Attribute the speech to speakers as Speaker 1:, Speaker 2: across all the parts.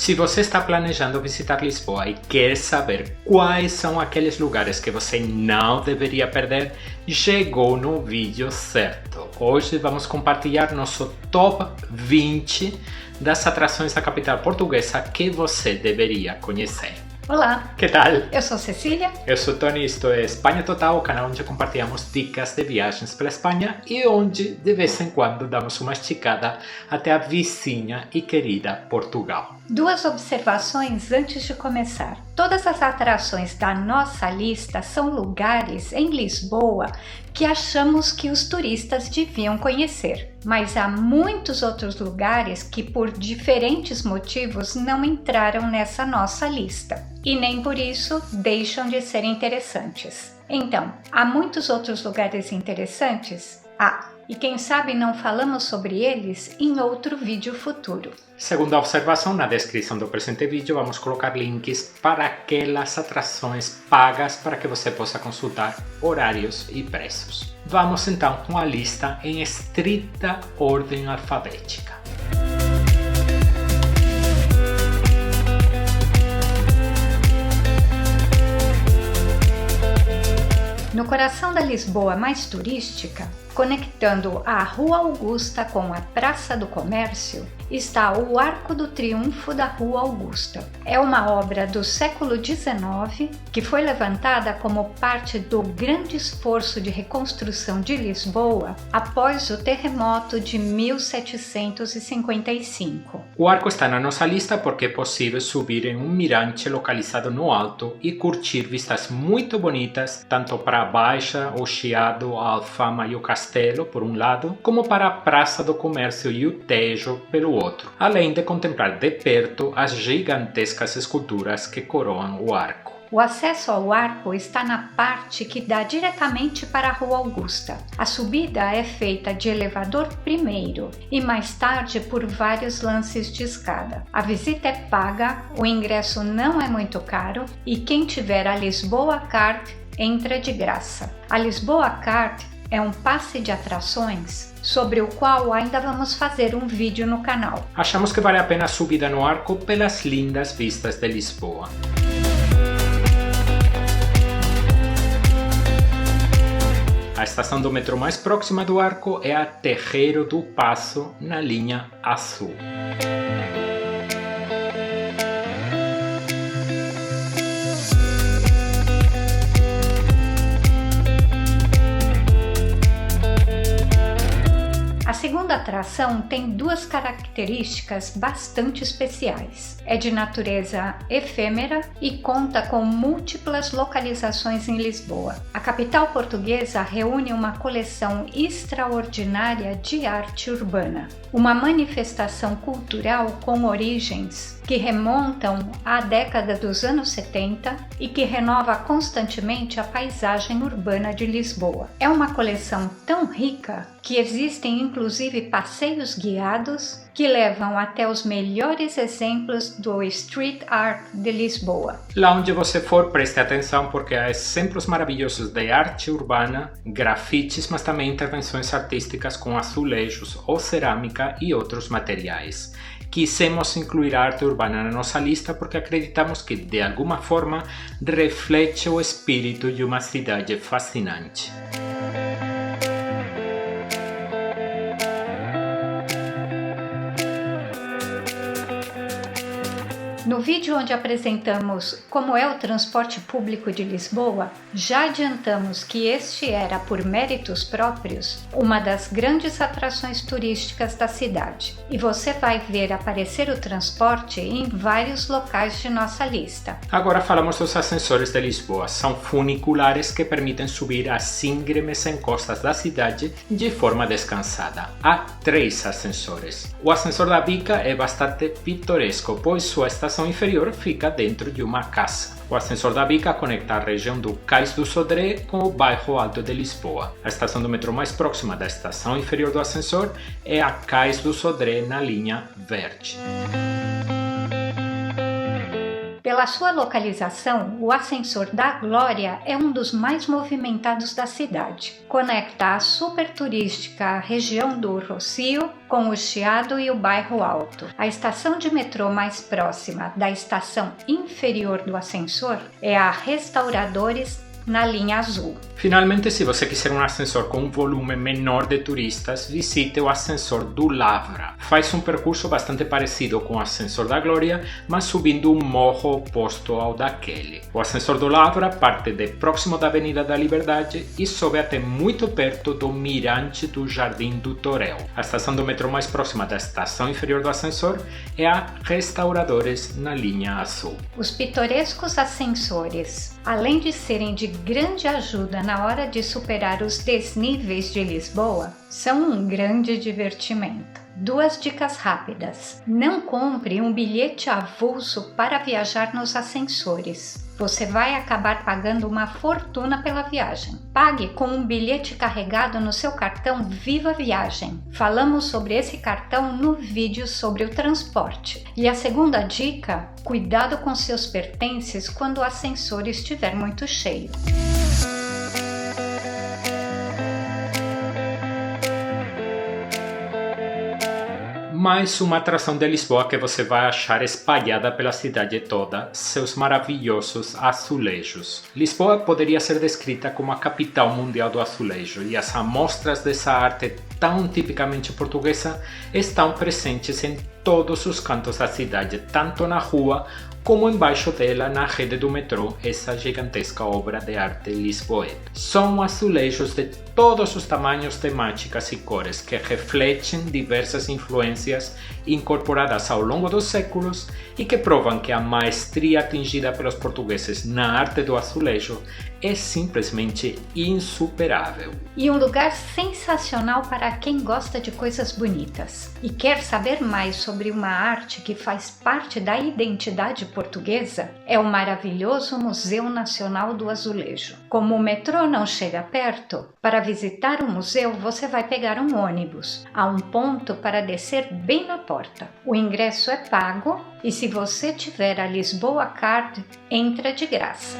Speaker 1: Se você está planejando visitar Lisboa e quer saber quais são aqueles lugares que você não deveria perder, chegou no vídeo certo. Hoje vamos compartilhar nosso top 20 das atrações da capital portuguesa que você deveria conhecer.
Speaker 2: Olá,
Speaker 1: que tal?
Speaker 2: Eu sou Cecília.
Speaker 1: Eu sou Tony, isto é Espanha Total, o canal onde compartilhamos dicas de viagens pela Espanha e onde de vez em quando damos uma esticada até a vizinha e querida Portugal.
Speaker 2: Duas observações antes de começar. Todas as atrações da nossa lista são lugares em Lisboa que achamos que os turistas deviam conhecer, mas há muitos outros lugares que por diferentes motivos não entraram nessa nossa lista e nem por isso deixam de ser interessantes. Então, há muitos outros lugares interessantes? E quem sabe não falamos sobre eles em outro vídeo futuro.
Speaker 1: Segunda observação, na descrição do presente vídeo vamos colocar links para aquelas atrações pagas para que você possa consultar horários e preços. Vamos então com a lista em estrita ordem alfabética.
Speaker 2: No coração da Lisboa mais turística, conectando a Rua Augusta com a Praça do Comércio, está o Arco do Triunfo da Rua Augusta. É uma obra do século XIX que foi levantada como parte do grande esforço de reconstrução de Lisboa após o terremoto de 1755.
Speaker 1: O arco está na nossa lista porque é possível subir em um mirante localizado no alto e curtir vistas muito bonitas, tanto para a Baixa, o Chiado, a Alfama e o Castelo, por um lado, como para a Praça do Comércio e o Tejo, pelo outro, além de contemplar de perto as gigantescas esculturas que coroam o arco.
Speaker 2: O acesso ao arco está na parte que dá diretamente para a Rua Augusta. A subida é feita de elevador primeiro e mais tarde por vários lances de escada. A visita é paga, o ingresso não é muito caro e quem tiver a Lisboa Card entra de graça. A Lisboa Card é um passe de atrações sobre o qual ainda vamos fazer um vídeo no canal.
Speaker 1: Achamos que vale a pena a subida no arco pelas lindas vistas de Lisboa. A estação do metrô mais próxima do arco é a Terreiro do Paço, na linha azul.
Speaker 2: A segunda atração tem duas características bastante especiais. É de natureza efêmera e conta com múltiplas localizações em Lisboa. A capital portuguesa reúne uma coleção extraordinária de arte urbana, uma manifestação cultural com origens que remontam à década dos anos 70 e que renova constantemente a paisagem urbana de Lisboa. É uma coleção tão rica que existem inclusive passeios guiados que levam até os melhores exemplos do street art de Lisboa.
Speaker 1: Lá onde você for, preste atenção porque há exemplos maravilhosos de arte urbana, grafites, mas também intervenções artísticas com azulejos ou cerâmica e outros materiais. Quisemos incluir a arte urbana na nossa lista porque acreditamos que, de alguma forma, reflete o espírito de uma cidade fascinante.
Speaker 2: No vídeo onde apresentamos como é o transporte público de Lisboa, já adiantamos que este era, por méritos próprios, uma das grandes atrações turísticas da cidade. E você vai ver aparecer o transporte em vários locais de nossa lista.
Speaker 1: Agora falamos dos ascensores de Lisboa. São funiculares que permitem subir as íngremes encostas da cidade de forma descansada. Há 3 ascensores. O ascensor da Bica é bastante pitoresco, pois sua estação inferior fica dentro de uma casa. O ascensor da Bica conecta a região do Cais do Sodré com o bairro Alto de Lisboa. A estação do metrô mais próxima da estação inferior do ascensor é a Cais do Sodré, na linha verde.
Speaker 2: Pela sua localização, o Ascensor da Glória é um dos mais movimentados da cidade. Conecta a super turística região do Rossio com o Chiado e o Bairro Alto. A estação de metrô mais próxima da estação inferior do ascensor é a Restauradores, na linha azul.
Speaker 1: Finalmente, se você quiser um ascensor com um volume menor de turistas, visite o ascensor do Lavra. Faz um percurso bastante parecido com o ascensor da Glória, mas subindo um morro oposto ao daquele. O ascensor do Lavra parte de próximo da Avenida da Liberdade e sobe até muito perto do mirante do Jardim do Torel. A estação do metrô mais próxima da estação inferior do ascensor é a Restauradores, na linha azul.
Speaker 2: Os pitorescos ascensores, além de serem de grande ajuda na hora de superar os desníveis de Lisboa, são um grande divertimento. 2 dicas rápidas. Não compre um bilhete avulso para viajar nos ascensores. Você vai acabar pagando uma fortuna pela viagem. Pague com um bilhete carregado no seu cartão Viva Viagem. Falamos sobre esse cartão no vídeo sobre o transporte. E a segunda dica, cuidado com seus pertences quando o ascensor estiver muito cheio.
Speaker 1: Mais uma atração de Lisboa que você vai achar espalhada pela cidade toda, seus maravilhosos azulejos. Lisboa poderia ser descrita como a capital mundial do azulejo, e as amostras dessa arte tão tipicamente portuguesa estão presentes em todos os cantos da cidade, tanto na rua como embaixo dela na rede do metrô, essa gigantesca obra de arte lisboeta. São azulejos de todos os tamanhos, temáticas e cores que refletem diversas influências incorporadas ao longo dos séculos e que provam que a maestria atingida pelos portugueses na arte do azulejo é simplesmente insuperável.
Speaker 2: E um lugar sensacional para quem gosta de coisas bonitas e quer saber mais sobre uma arte que faz parte da identidade portuguesa é o maravilhoso Museu Nacional do Azulejo. Como o metrô não chega perto, para visitar o museu você vai pegar um ônibus. Há um ponto para descer bem na porta. O ingresso é pago e se você tiver a Lisboa Card, entra de graça.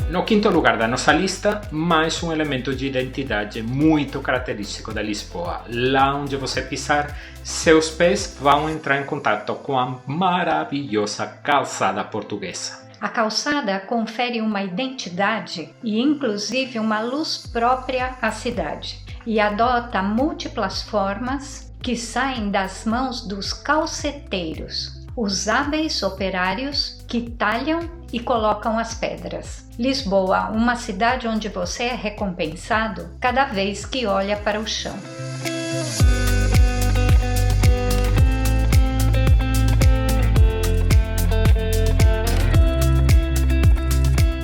Speaker 1: No quinto lugar da nossa lista, mais um elemento de identidade muito característico da Lisboa. Lá onde você pisar, seus pés vão entrar em contato com a maravilhosa calçada portuguesa.
Speaker 2: A calçada confere uma identidade e inclusive uma luz própria à cidade e adota múltiplas formas que saem das mãos dos calceteiros, os hábeis operários que talham e colocam as pedras. Lisboa, uma cidade onde você é recompensado cada vez que olha para o chão.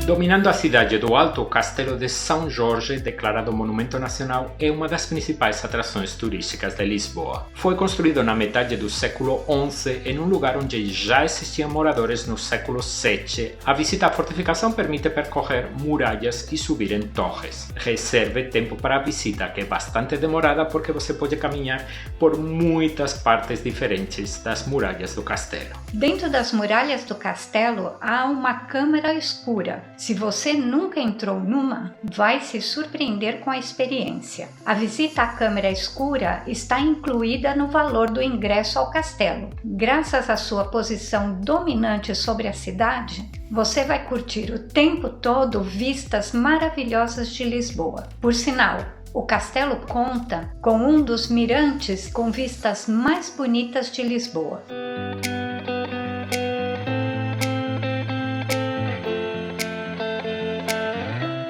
Speaker 1: Dominando a cidade do alto, o Castelo de São Jorge, declarado Monumento Nacional, é uma das principais atrações turísticas de Lisboa. Foi construído na metade do século XI, em um lugar onde já existiam moradores no século VII. A visita à fortificação permite percorrer muralhas e subir em torres. Reserve tempo para a visita, que é bastante demorada porque você pode caminhar por muitas partes diferentes das muralhas do castelo.
Speaker 2: Dentro das muralhas do castelo há uma câmara escura. Se você nunca entrou numa, vai se surpreender com a experiência. A visita à câmara escura está incluída no valor do ingresso ao castelo. Graças à sua posição dominante sobre a cidade, você vai curtir o tempo todo vistas maravilhosas de Lisboa. Por sinal, o castelo conta com um dos mirantes com vistas mais bonitas de Lisboa.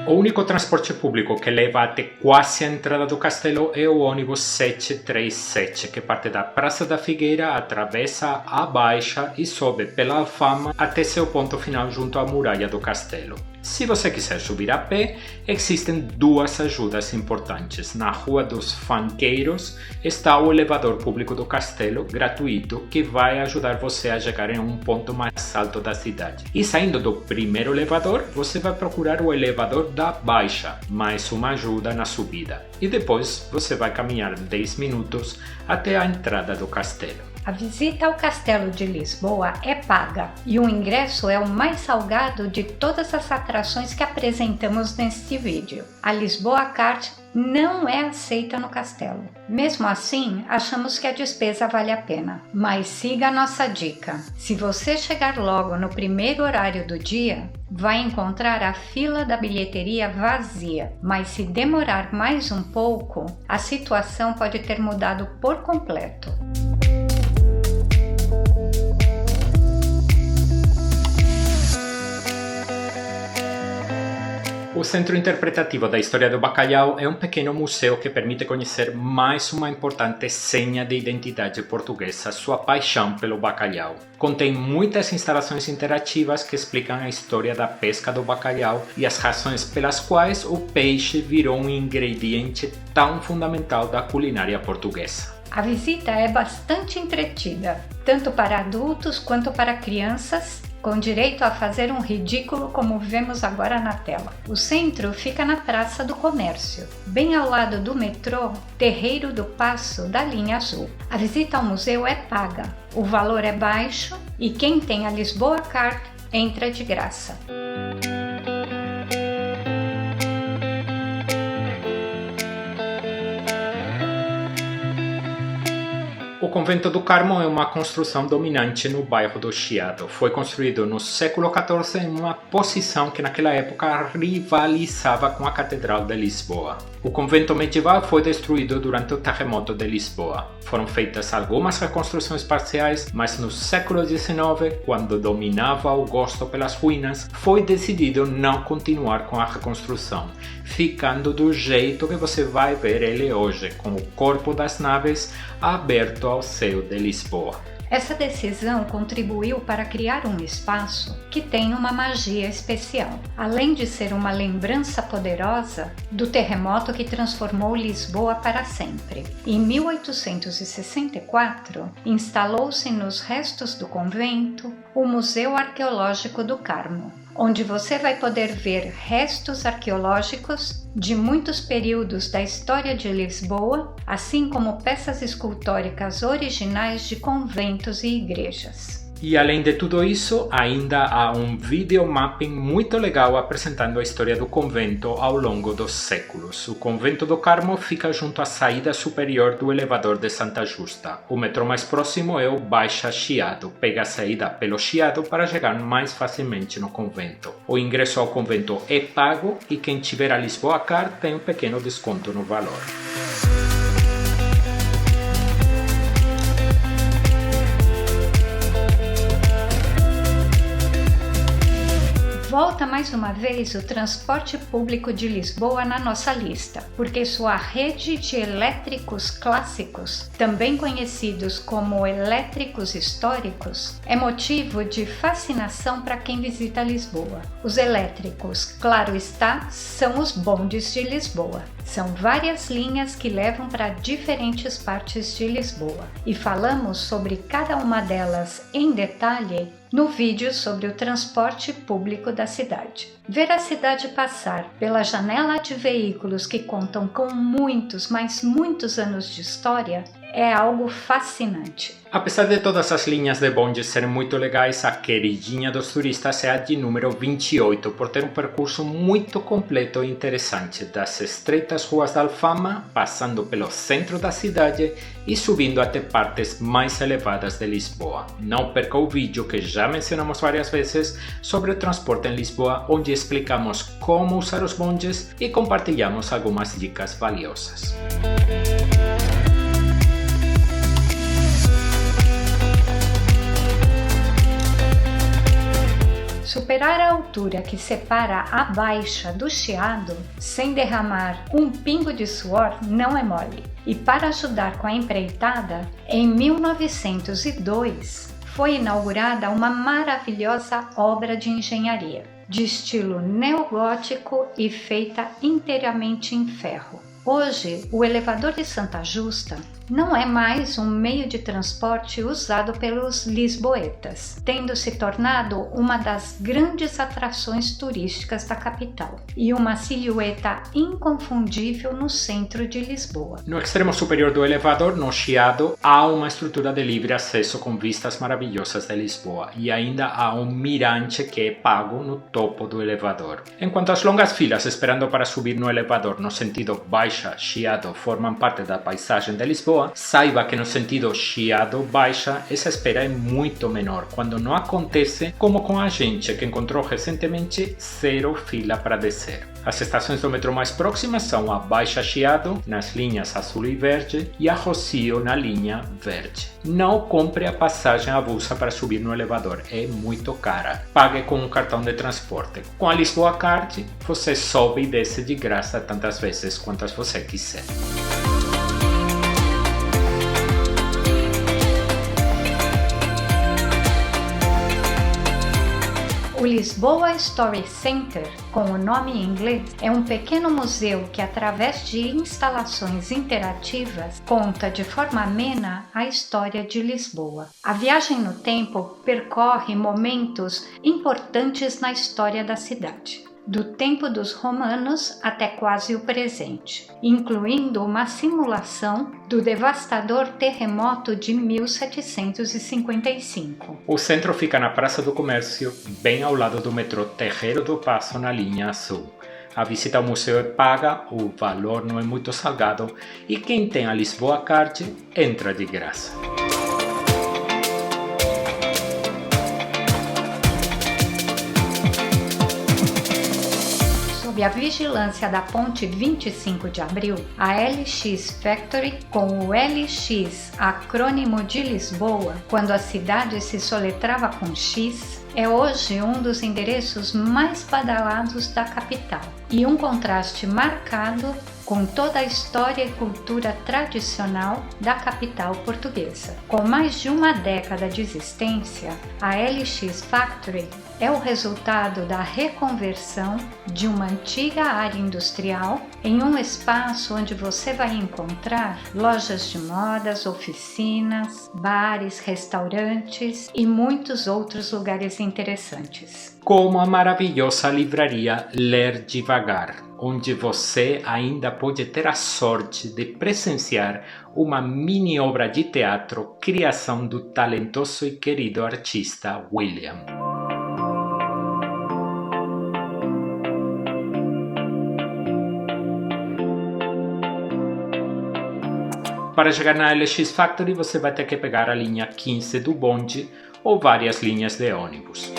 Speaker 1: O único transporte público que leva até quase a entrada do castelo é o ônibus 737, que parte da Praça da Figueira, atravessa a Baixa e sobe pela Alfama até seu ponto final junto à muralha do castelo. Se você quiser subir a pé, existem duas ajudas importantes. Na Rua dos Fanqueiros está o elevador público do castelo, gratuito, que vai ajudar você a chegar em um ponto mais alto da cidade. E saindo do primeiro elevador, você vai procurar o elevador da Baixa, mais uma ajuda na subida. E depois você vai caminhar 10 minutos até a entrada do castelo.
Speaker 2: A visita ao Castelo de Lisboa é paga e o ingresso é o mais salgado de todas as atrações que apresentamos neste vídeo. A Lisboa Card não é aceita no castelo. Mesmo assim, achamos que a despesa vale a pena. Mas siga a nossa dica. Se você chegar logo no primeiro horário do dia, vai encontrar a fila da bilheteria vazia. Mas se demorar mais um pouco, a situação pode ter mudado por completo.
Speaker 1: O Centro Interpretativo da História do Bacalhau é um pequeno museu que permite conhecer mais uma importante senha de identidade portuguesa, sua paixão pelo bacalhau. Contém muitas instalações interativas que explicam a história da pesca do bacalhau e as razões pelas quais o peixe virou um ingrediente tão fundamental da culinária portuguesa.
Speaker 2: A visita é bastante entretida, tanto para adultos quanto para crianças, com direito a fazer um ridículo como vemos agora na tela. O centro fica na Praça do Comércio, bem ao lado do metrô Terreiro do Paço da linha azul. A visita ao museu é paga, o valor é baixo e quem tem a Lisboa Card entra de graça.
Speaker 1: O Convento do Carmo é uma construção dominante no bairro do Chiado. Foi construído no século XIV em uma posição que naquela época rivalizava com a Catedral de Lisboa. O convento medieval foi destruído durante o terremoto de Lisboa. Foram feitas algumas reconstruções parciais, mas no século XIX, quando dominava o gosto pelas ruínas, foi decidido não continuar com a reconstrução, ficando do jeito que você vai ver ele hoje, com o corpo das naves aberto ao céu de Lisboa.
Speaker 2: Essa decisão contribuiu para criar um espaço que tem uma magia especial, além de ser uma lembrança poderosa do terremoto que transformou Lisboa para sempre. Em 1864, instalou-se nos restos do convento o Museu Arqueológico do Carmo, onde você vai poder ver restos arqueológicos de muitos períodos da história de Lisboa, assim como peças escultóricas originais de conventos e igrejas.
Speaker 1: E além de tudo isso, ainda há um videomapping muito legal apresentando a história do convento ao longo dos séculos. O Convento do Carmo fica junto à saída superior do elevador de Santa Justa. O metrô mais próximo é o Baixa Chiado. Pega a saída pelo Chiado para chegar mais facilmente no convento. O ingresso ao convento é pago e quem tiver a Lisboa Card tem um pequeno desconto no valor.
Speaker 2: Volta mais uma vez o transporte público de Lisboa na nossa lista, porque sua rede de elétricos clássicos, também conhecidos como elétricos históricos, é motivo de fascinação para quem visita Lisboa. Os elétricos, claro está, são os bondes de Lisboa. São várias linhas que levam para diferentes partes de Lisboa e falamos sobre cada uma delas em detalhe no vídeo sobre o transporte público da cidade. Ver a cidade passar pela janela de veículos que contam com muitos, mas muitos anos de história é algo fascinante.
Speaker 1: Apesar de todas as linhas de bonde serem muito legais, a queridinha dos turistas é a de número 28, por ter um percurso muito completo e interessante, das estreitas ruas da Alfama, passando pelo centro da cidade e subindo até partes mais elevadas de Lisboa. Não perca o vídeo que já mencionamos várias vezes sobre o transporte em Lisboa, onde explicamos como usar os bondes e compartilhamos algumas dicas valiosas.
Speaker 2: superar a altura que separa a Baixa do Chiado sem derramar um pingo de suor não é mole. E para ajudar com a empreitada, em 1902 foi inaugurada uma maravilhosa obra de engenharia, de estilo neogótico e feita inteiramente em ferro. Hoje, o elevador de Santa Justa não é mais um meio de transporte usado pelos lisboetas, tendo se tornado uma das grandes atrações turísticas da capital e uma silhueta inconfundível no centro de Lisboa.
Speaker 1: No extremo superior do elevador, no Chiado, há uma estrutura de livre acesso com vistas maravilhosas de Lisboa e ainda há um mirante que é pago no topo do elevador. Enquanto as longas filas esperando para subir no elevador no sentido Baixa-Chiado formam parte da paisagem de Lisboa, saiba que no sentido Chiado-Baixa essa espera é muito menor, quando não acontece como com a gente que encontrou recentemente zero fila para descer. As estações do metrô mais próximas são a Baixa Chiado, nas linhas azul e verde, e a Rossio, na linha verde. Não compre a passagem avulsa para subir no elevador, é muito cara. Pague com um cartão de transporte. Com a Lisboa Card, você sobe e desce de graça tantas vezes quantas você quiser.
Speaker 2: O Lisboa Story Center, com o nome em inglês, é um pequeno museu que, através de instalações interativas, conta de forma amena a história de Lisboa. A viagem no tempo percorre momentos importantes na história da cidade, do tempo dos romanos até quase o presente, incluindo uma simulação do devastador terremoto de 1755.
Speaker 1: O centro fica na Praça do Comércio, bem ao lado do metrô Terreiro do Paço, na linha azul. A visita ao museu é paga, o valor não é muito salgado e quem tem a Lisboa Card entra de graça.
Speaker 2: Sob a vigilância da Ponte 25 de Abril, a LX Factory, com o LX acrônimo de Lisboa, quando a cidade se soletrava com X, é hoje um dos endereços mais badalados da capital e um contraste marcado com toda a história e cultura tradicional da capital portuguesa. Com mais de uma década de existência, a LX Factory é o resultado da reconversão de uma antiga área industrial em um espaço onde você vai encontrar lojas de modas, oficinas, bares, restaurantes e muitos outros lugares interessantes.
Speaker 1: Como a maravilhosa livraria Ler Devagar, onde você ainda pode ter a sorte de presenciar uma mini obra de teatro, criação do talentoso e querido artista William. Para chegar na LX Factory, você vai ter que pegar a linha 15 do bonde ou várias linhas de ônibus.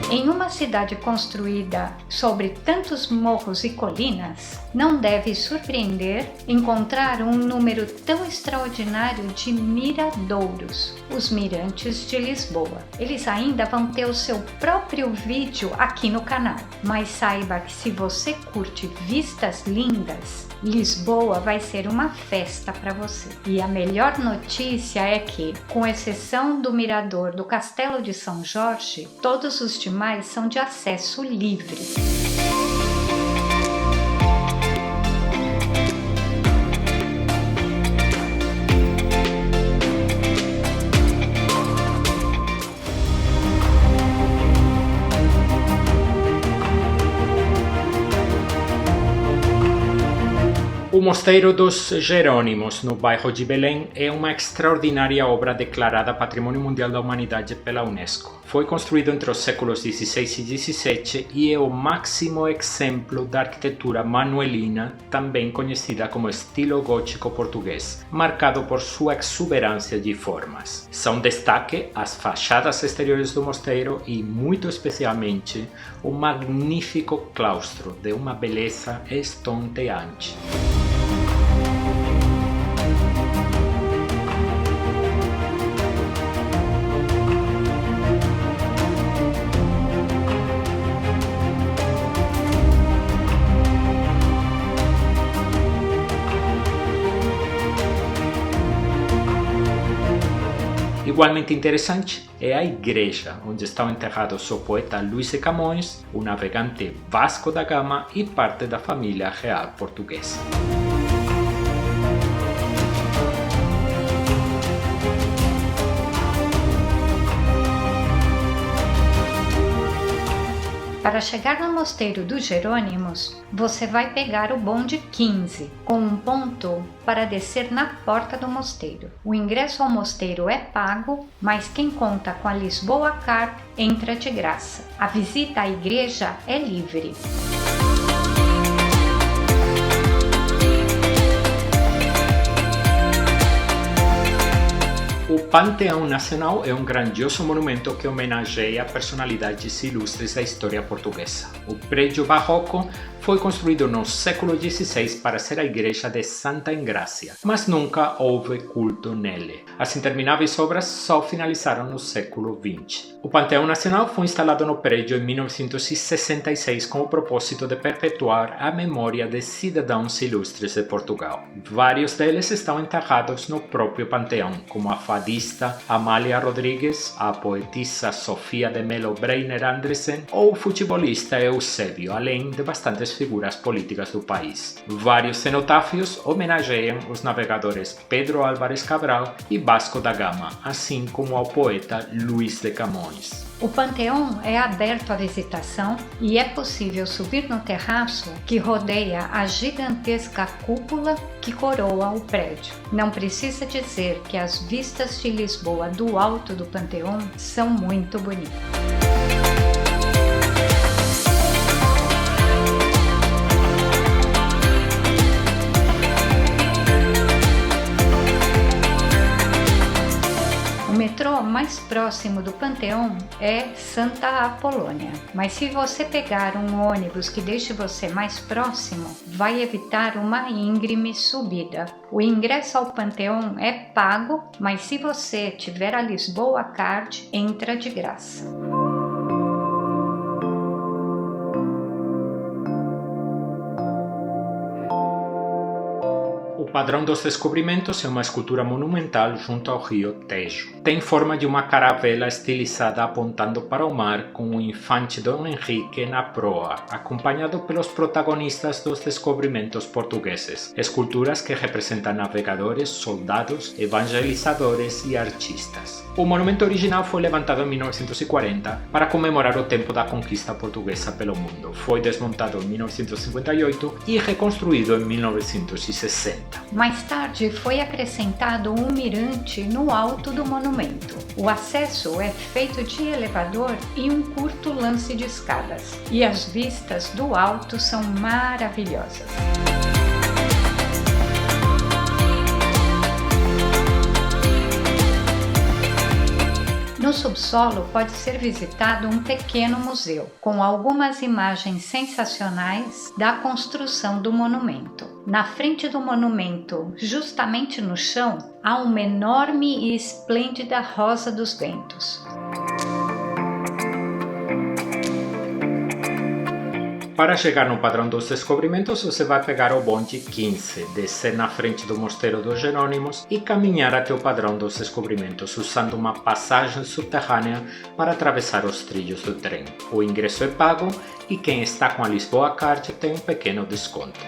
Speaker 2: Em uma cidade construída sobre tantos morros e colinas, não deve surpreender encontrar um número tão extraordinário de miradouros, os mirantes de Lisboa. Eles ainda vão ter o seu próprio vídeo aqui no canal, mas saiba que se você curte vistas lindas, Lisboa vai ser uma festa para você. E a melhor notícia é que, com exceção do mirador do Castelo de São Jorge, todos os demais são de acesso livre.
Speaker 1: O Mosteiro dos Jerônimos, no bairro de Belém, é uma extraordinária obra declarada Patrimônio Mundial da Humanidade pela Unesco. Foi construído entre os séculos XVI e XVII e é o máximo exemplo da arquitetura manuelina, também conhecida como estilo gótico português, marcado por sua exuberância de formas. São destaque as fachadas exteriores do mosteiro e, muito especialmente, o magnífico claustro de uma beleza estonteante. Igualmente interessante é a igreja, onde estão enterrados o poeta Luís de Camões, o navegante Vasco da Gama e parte da família real portuguesa.
Speaker 2: Para chegar no Mosteiro dos Jerônimos, você vai pegar o bonde 15, com um ponto para descer na porta do mosteiro. O ingresso ao mosteiro é pago, mas quem conta com a Lisboa Card entra de graça. A visita à igreja é livre.
Speaker 1: O Panteão Nacional é um grandioso monumento que homenageia personalidades ilustres da história portuguesa. O prédio barroco foi construído no século XVI para ser a igreja de Santa Engrácia, mas nunca houve culto nele. As intermináveis obras só finalizaram no século XX. O Panteão Nacional foi instalado no prédio em 1966 com o propósito de perpetuar a memória de cidadãos ilustres de Portugal. Vários deles estão enterrados no próprio panteão, como a fadista Amália Rodrigues, a poetisa Sofia de Mello Breiner Andresen ou o futebolista Eusébio, além de bastantes figuras políticas do país. Vários cenotáfios homenageiam os navegadores Pedro Álvares Cabral e Vasco da Gama, assim como ao poeta Luís de Camões.
Speaker 2: O panteão é aberto à visitação e é possível subir no terraço que rodeia a gigantesca cúpula que coroa o prédio. Não precisa dizer que as vistas de Lisboa do alto do panteão são muito bonitas. O metrô mais próximo do Panteão é Santa Apolônia, mas se você pegar um ônibus que deixe você mais próximo, vai evitar uma íngreme subida. O ingresso ao Panteão é pago, mas se você tiver a Lisboa Card, entra de graça.
Speaker 1: O Padrão dos Descobrimentos é uma escultura monumental junto ao rio Tejo. Tem forma de uma caravela estilizada apontando para o mar com o infante Dom Henrique na proa, acompanhado pelos protagonistas dos descobrimentos portugueses. Esculturas que representam navegadores, soldados, evangelizadores e artistas. O monumento original foi levantado em 1940 para comemorar o tempo da conquista portuguesa pelo mundo. Foi desmontado em 1958 e reconstruído em 1960.
Speaker 2: Mais tarde foi acrescentado um mirante no alto do monumento. O acesso é feito de elevador e um curto lance de escadas, e as vistas do alto são maravilhosas. No subsolo pode ser visitado um pequeno museu, com algumas imagens sensacionais da construção do monumento. Na frente do monumento, justamente no chão, há uma enorme e esplêndida rosa dos ventos.
Speaker 1: Para chegar no Padrão dos Descobrimentos, você vai pegar o bonde 15, descer na frente do Mosteiro dos Jerônimos e caminhar até o Padrão dos Descobrimentos, usando uma passagem subterrânea para atravessar os trilhos do trem. O ingresso é pago e quem está com a Lisboa Card tem um pequeno desconto.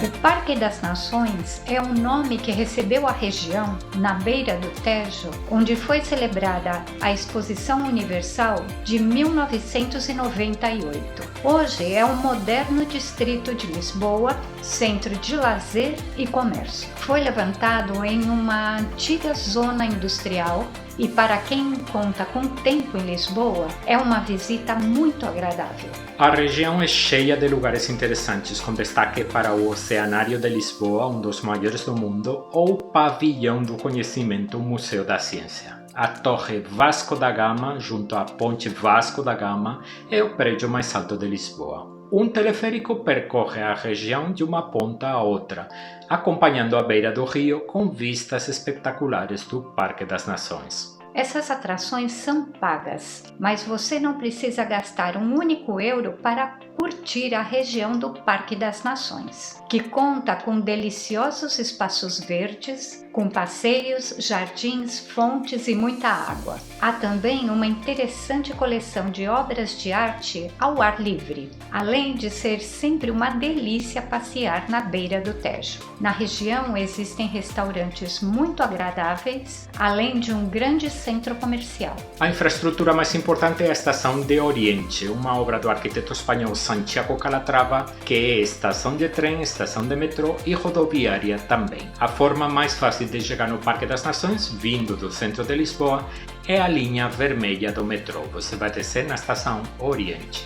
Speaker 2: O Parque Parque das Nações é um nome que recebeu a região, na beira do Tejo, onde foi celebrada a Exposição Universal de 1998. Hoje é um moderno distrito de Lisboa, centro de lazer e comércio. Foi levantado em uma antiga zona industrial e, para quem conta com tempo em Lisboa, é uma visita muito agradável.
Speaker 1: A região é cheia de lugares interessantes, com destaque para o Oceanário de Lisboa, um dos maiores do mundo, ou o Pavilhão do Conhecimento, o Museu da Ciência. A Torre Vasco da Gama, junto à Ponte Vasco da Gama, é o prédio mais alto de Lisboa. Um teleférico percorre a região de uma ponta a outra, acompanhando a beira do rio com vistas espetaculares do Parque das Nações.
Speaker 2: Essas atrações são pagas, mas você não precisa gastar um único euro para curtir a região do Parque das Nações, que conta com deliciosos espaços verdes, com passeios, jardins, fontes e muita água. Há também uma interessante coleção de obras de arte ao ar livre, além de ser sempre uma delícia passear na beira do Tejo. Na região existem restaurantes muito agradáveis, além de um grande centro comercial.
Speaker 1: A infraestrutura mais importante é a Estação de Oriente, uma obra do arquiteto espanhol Santiago Calatrava, que é estação de trem, estação de metrô e rodoviária também. A forma mais fácil de chegar no Parque das Nações, vindo do centro de Lisboa, é a linha vermelha do metrô. Você vai descer na Estação Oriente.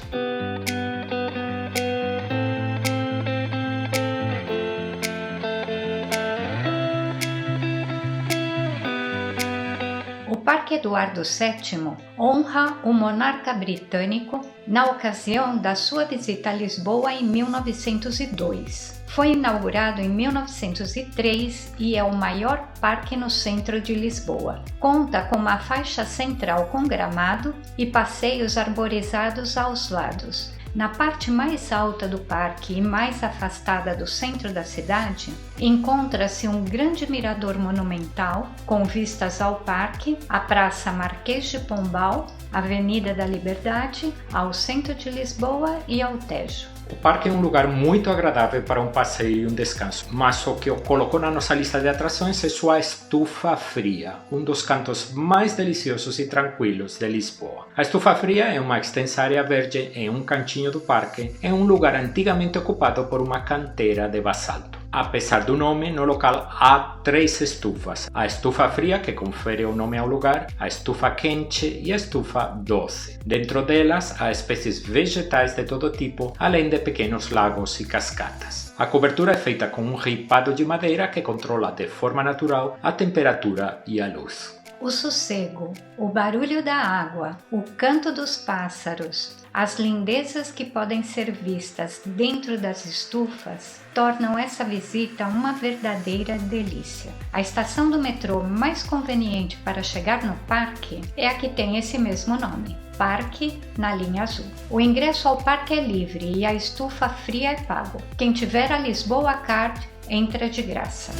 Speaker 2: O Parque Eduardo VII honra o monarca britânico na ocasião da sua visita a Lisboa em 1902. Foi inaugurado em 1903 e é o maior parque no centro de Lisboa. Conta com uma faixa central com gramado e passeios arborizados aos lados. Na parte mais alta do parque e mais afastada do centro da cidade, encontra-se um grande mirador monumental com vistas ao parque, à Praça Marquês de Pombal, Avenida da Liberdade, ao centro de Lisboa e ao Tejo.
Speaker 1: O parque é um lugar muito agradável para um passeio e um descanso, mas o que eu coloco na nossa lista de atrações é sua estufa fria, um dos cantos mais deliciosos e tranquilos de Lisboa. A estufa fria é uma extensa área verde em um cantinho do parque, em um lugar antigamente ocupado por uma canteira de basalto. Apesar do nome, no local há 3 estufas: a estufa fria, que confere o nome ao lugar, a estufa quente e a estufa doce. Dentro delas há espécies vegetais de todo tipo, além de pequenos lagos e cascatas. A cobertura é feita com um ripado de madeira que controla de forma natural a temperatura e a luz.
Speaker 2: O sossego, o barulho da água, o canto dos pássaros, as lindezas que podem ser vistas dentro das estufas tornam essa visita uma verdadeira delícia. A estação do metrô mais conveniente para chegar no parque é a que tem esse mesmo nome, Parque na linha azul. O ingresso ao parque é livre e a estufa fria é pago. Quem tiver a Lisboa Card entra de graça.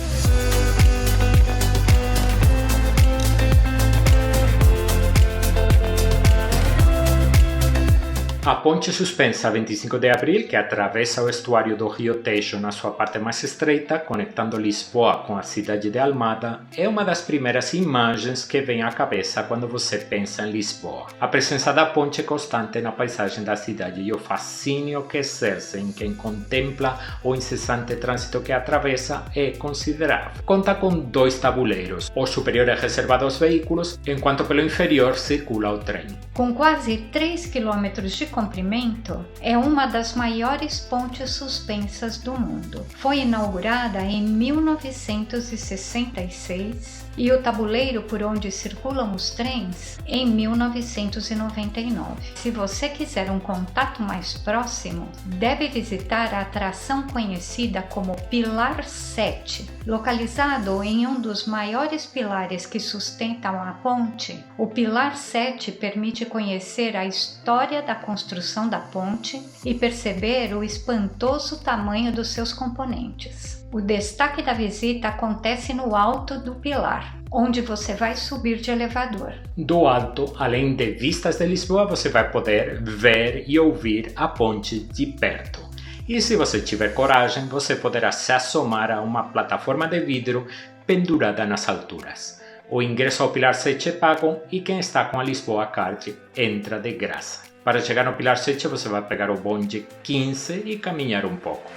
Speaker 1: A ponte suspensa 25 de abril, que atravessa o estuário do Rio Tejo na sua parte mais estreita, conectando Lisboa com a cidade de Almada, é uma das primeiras imagens que vem à cabeça quando você pensa em Lisboa. A presença da ponte é constante na paisagem da cidade e o fascínio que exerce em quem contempla o incessante trânsito que atravessa é considerável. Conta com 2 tabuleiros. O superior é reservado aos veículos, enquanto pelo inferior circula o trem.
Speaker 2: Com quase 3 km de comprimento, é uma das maiores pontes suspensas do mundo. Foi inaugurada em 1966 e o tabuleiro por onde circulam os trens em 1999. Se você quiser um contato mais próximo, deve visitar a atração conhecida como Pilar 7. Localizado em um dos maiores pilares que sustentam a ponte, o Pilar 7 permite conhecer a história da construção da ponte e perceber o espantoso tamanho dos seus componentes. O destaque da visita acontece no alto do pilar, onde você vai subir de elevador.
Speaker 1: Do alto, além de vistas de Lisboa, você vai poder ver e ouvir a ponte de perto. E se você tiver coragem, você poderá se assomar a uma plataforma de vidro pendurada nas alturas. O ingresso ao Pilar 7 é pago e quem está com a Lisboa Card entra de graça. Para chegar no Pilar 7 você vai pegar o bonde 15 e caminhar um pouco.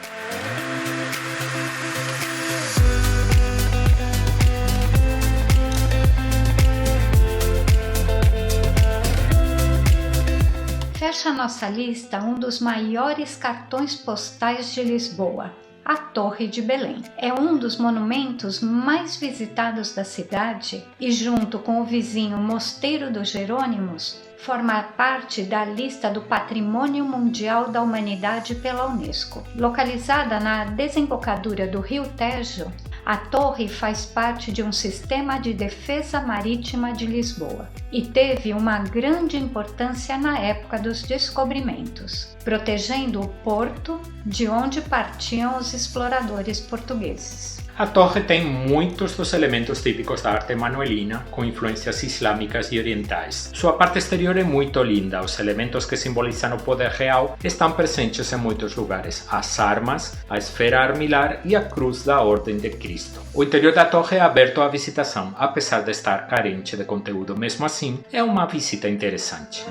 Speaker 2: Fecha a nossa lista um dos maiores cartões postais de Lisboa, a Torre de Belém. É um dos monumentos mais visitados da cidade e, junto com o vizinho Mosteiro dos Jerônimos, forma parte da lista do Patrimônio Mundial da Humanidade pela Unesco. Localizada na desembocadura do Rio Tejo, a torre faz parte de um sistema de defesa marítima de Lisboa e teve uma grande importância na época dos descobrimentos, protegendo o porto de onde partiam os exploradores portugueses.
Speaker 1: A torre tem muitos dos elementos típicos da arte manuelina, com influências islâmicas e orientais. Sua parte exterior é muito linda, os elementos que simbolizam o poder real estão presentes em muitos lugares. As armas, a esfera armilar e a cruz da Ordem de Cristo. O interior da torre é aberto à visitação, apesar de estar carente de conteúdo. Mesmo assim, é uma visita interessante.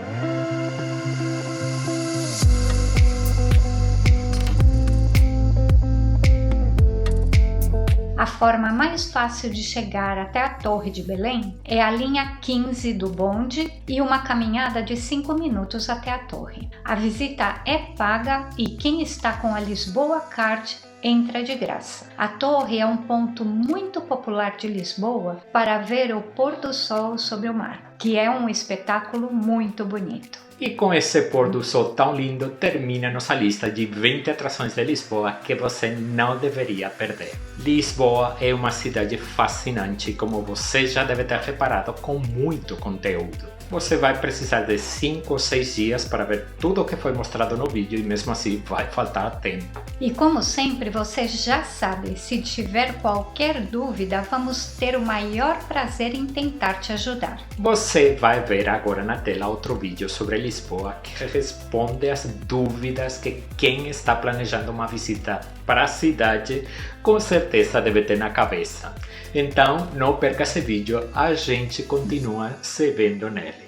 Speaker 2: A forma mais fácil de chegar até a Torre de Belém é a linha 15 do bonde e uma caminhada de 5 minutos até a torre. A visita é paga e quem está com a Lisboa Card entra de graça. A torre é um ponto muito popular de Lisboa para ver o pôr do sol sobre o mar, que é um espetáculo muito bonito.
Speaker 1: E com esse pôr do sol tão lindo, termina nossa lista de 20 atrações de Lisboa que você não deveria perder. Lisboa é uma cidade fascinante, como você já deve ter reparado, com muito conteúdo. Você vai precisar de 5 ou 6 dias para ver tudo o que foi mostrado no vídeo e mesmo assim vai faltar tempo.
Speaker 2: E como sempre, você já sabe, se tiver qualquer dúvida, vamos ter o maior prazer em tentar te ajudar.
Speaker 1: Você vai ver agora na tela outro vídeo sobre Lisboa que responde às dúvidas que quem está planejando uma visita para a cidade com certeza deve ter na cabeça. Então não perca esse vídeo, a gente continua se vendo nele.